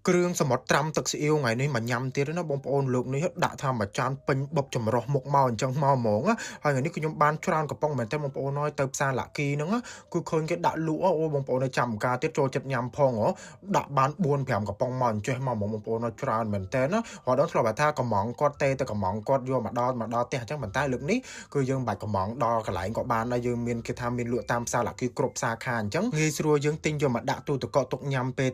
គ្រឿងសមុទ្រត្រាំទឹកស៊ីអ៊ីវថ្ងៃនេះមកញ៉ាំទៀតណាបងប្អូនលោកនេះដាក់ថាមួយចានពេញបុកចម្រោះមុខមកអញ្ចឹងមកហ្មងហើយថ្ងៃនេះខ្ញុំបានច្រើនកំប៉ុងមែនតើបងប្អូនអើយទៅផ្សារលាគីហ្នឹងគឺឃើញគេដាក់លក់អូបងប្អូនចាំការទៀតចូលចិត្តញ៉ាំផងដាក់បាន4 5កំប៉ុងមកអញ្ចេះមកបងប្អូនច្រើនមែនតើណារហូតដល់ធ្លាប់ថាកំងគាត់ទេទៅកំងគាត់យកមកដល់ផ្ទះអញ្ចឹងប៉ុន្តែលើកនេះគឺយើងបាច់កំងដល់កន្លែងក៏បានដែរយើងមានគេថាមានលក់តាមផ្សារលាគីគ្រប់សាខាអញ្ចឹងងាយស្រួលយើងទិញយកមកដាក់ទូទឹកកកទុកញ៉ាំពេល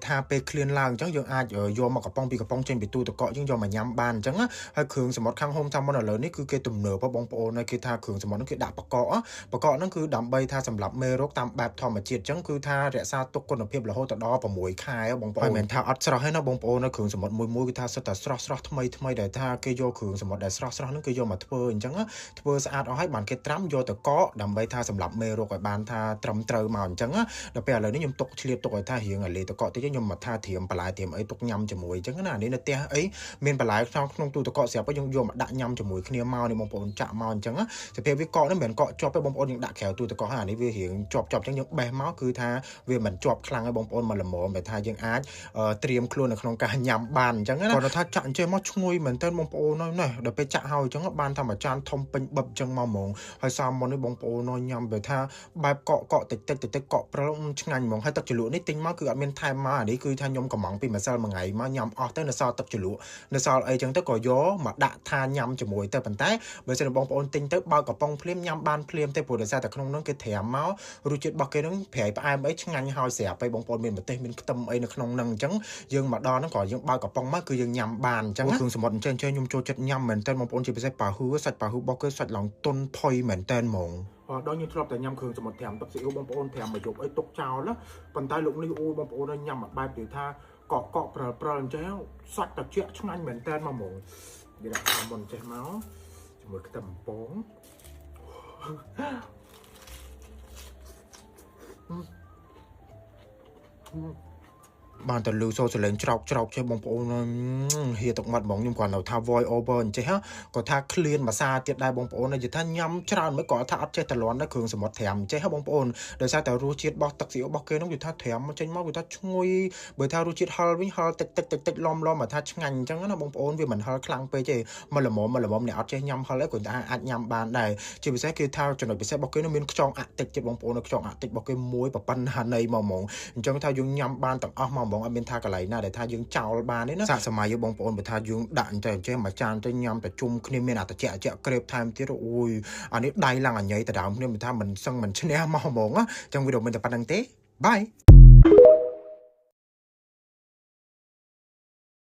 ឃ្លានឡើងអញ្ចឹងយើងអាចយកមកកំប៉ុងពីកំប៉ុងចេញពីទូទឹកកកយើងយកមកញ៉ាំបានអញ្ចឹងហើយគ្រឿងសមុទ្រខាងហូមតាមមុនឥឡូវនេះគឺគេទំនើបបងប្អូនគេថាគ្រឿងសមុទ្រហ្នឹងគេដាក់បកកហ្នឹងគឺដើម្បីថាសម្រាប់មេរោគតាមបែបធម្មជាតិអញ្ចឹងគឺថារក្សាទុកគុណភាពរហូតដល់6ខែបងប្អូនមិនថាអត់ស្រស់ទេណាបងប្អូនគ្រឿងសមុទ្រមួយគឺថាសិតតែស្រស់ថ្មីដែលថាគេយកគ្រឿងសមុទ្រដែលស្រស់ហ្នឹងគេយកមកធ្វើអញ្ចឹងធ្វើស្អាតអស់ហើយបានគេត្រាំយកទៅកកដើម្បីថាសម្រាប់មេរោគឲ្យបានថាត្រឹមត្រូវមកអញ្ចឹងដល់ពេលឥឡូវនេះខ្ញុំទុកឆ្លៀតទុកឲ្យថារៀងឲ្យលេទៅកកតិចខ្ញុំមកថាត្រៀមបន្លែត្រៀមអីទុកញ៉ាំជាមួយអញ្ចឹងណានេះនៅផ្ទះអីមានបន្លែក្នុងទូទឹកកកស្រាប់យើងយកមកដាក់ញ៉ាំជាមួយគ្នាមកនេះបងប្អូនចាក់មកអញ្ចឹងសភាពវាកកនេះមិនមែនកកជាប់ទេបងប្អូនយើងដាក់ក្រៅទូទឹកកកហើយអានេះវារៀងជាប់អញ្ចឹងយើងបេះមកគឺថាវាមិនជាប់ខ្លាំងទេបងប្អូនមកល្មមតែថាយើងអាចត្រៀមខ្លួននៅក្នុងការញ៉ាំបានអញ្ចឹងណាគាត់ថាចាក់អញ្ចឹងមកឈ្ងុយមែនតើបងប្អូនណាដល់ពេលចាក់ហើយអញ្ចឹងបានថាមួយចានធំពេញបឹបអញ្ចឹងមកហ្មងហើយសាមុននេះបងប្អូនញ៉ាំបើថាបែបកកតិចកកព្រិលឆ្ងាញ់ហ្មងហើយទឹកជ្រលក់នេះទិញមកគឺអត់មានថែមមកអានេះគឺថាខ្ញុំកំងពីម្សិលមួយថ្ងៃមកញ៉ាំអស់ទៅនៅសល់ទឹកជ្រលក់នៅសល់អីចឹងទៅក៏យកមកដាក់ថាញ៉ាំជាមួយទៅប៉ុន្តែបើសិនបងប្អូនទិញទៅបើកកំប៉ុងភ្លាមញ៉ាំបានភ្លាមទេព្រោះដោយសារតែក្នុងនោះគេត្រាំមករសជាតិរបស់គេនឹងប្រៃផ្អែមអីឆ្ងាញ់ហើយស្រាប់ហើយបងប្អូនមានម្ទេសមានខ្ទឹមអីនៅក្នុងនោះអញ្ចឹងយើងមកដល់ហ្នឹងក៏យើងបើកកំប៉ុងមកគឺយើងញ៉ាំបានអញ្ចឹងគ្រឿងសមុទ្រអញ្ចឹងខ្ញុំចូលចិត្តញ៉ាំមែនតើបងប្អូនជាពិសេសប៉ាហ៊ូសាច់ប៉ាហ៊ូរបស់គេសាច់ឡងទុនផុយមែនតើហ្មងដល់ខ្ញុំធ្លាប់តែញ៉ាំគ្រឿងសមុទ្រត្រាំទឹកស៊ីអ៊ូបងប្អូនត្រាំមកយកអីទុកចោលប៉ុន្តែលោកនេះអូបងប្អូនញ៉ាំមួយបែបនិយាយថាកកព្រិលអញ្ចឹងសាច់ត្រជាក់ឆ្ងាញ់មែនតើមកហ្មងនិយាយថាមុនចេះមកជាមួយខ្ទឹមបំពងបានទៅលឺសូរសលេងច្រោកចេះបងប្អូនហៀទឹកមាត់ហ្មងខ្ញុំគាត់នៅថា voice over អញ្ចេះគាត់ថាឃ្លានភាសាទៀតដែរបងប្អូននិយាយថាញ៉ាំច្រើនមិនគាត់ថាអត់ចេះតលន់ដែរគ្រឿងសមុទ្រត្រាំអញ្ចេះបងប្អូនដោយសារតែរសជាតិរបស់ទឹកស៊ីអ៊ូរបស់គេនោះគឺថាត្រាំចេញមកគឺថាឈ្ងុយបើថារសជាតិហឹរវិញហឹរតិចលំមកថាឆ្ងាញ់អញ្ចឹងណាបងប្អូនវាមិនហឹរខ្លាំងពេកទេមកល្មមអ្នកអត់ចេះញ៉ាំហឹរឯងគាត់អាចញ៉ាំបានដែរជាពិសេសគេថាចំណុចពិសេសរបស់គេនោះមានខ្យងអាក់តិចទៀតបងប្អូនខ្យងអាក់តិចរបស់គេមួយប៉ុណ្ណាណីមកហ្មងអញ្ចឹងថាយើងញ៉ាំបានទាំងអស់មកហ្មងអត់មានថាកន្លែងណាដែលថាយើងចោលបានទេណាសាកសម័យយើងបងប្អូនបើថាយើងដាក់អញ្ចឹងមួយចានទៅញ៉ាំតែជុំគ្នាមានអាត្រជាក់ក្រេបថែមទៀតអូយអានេះដៃឡើងអញ៉ៃតដើមគ្នាមិនថាមិនសឹងមិនឈ្នះមកហ្មងអញ្ចឹងវីដេអូមិនតែប៉ុណ្្នឹងទេបាយ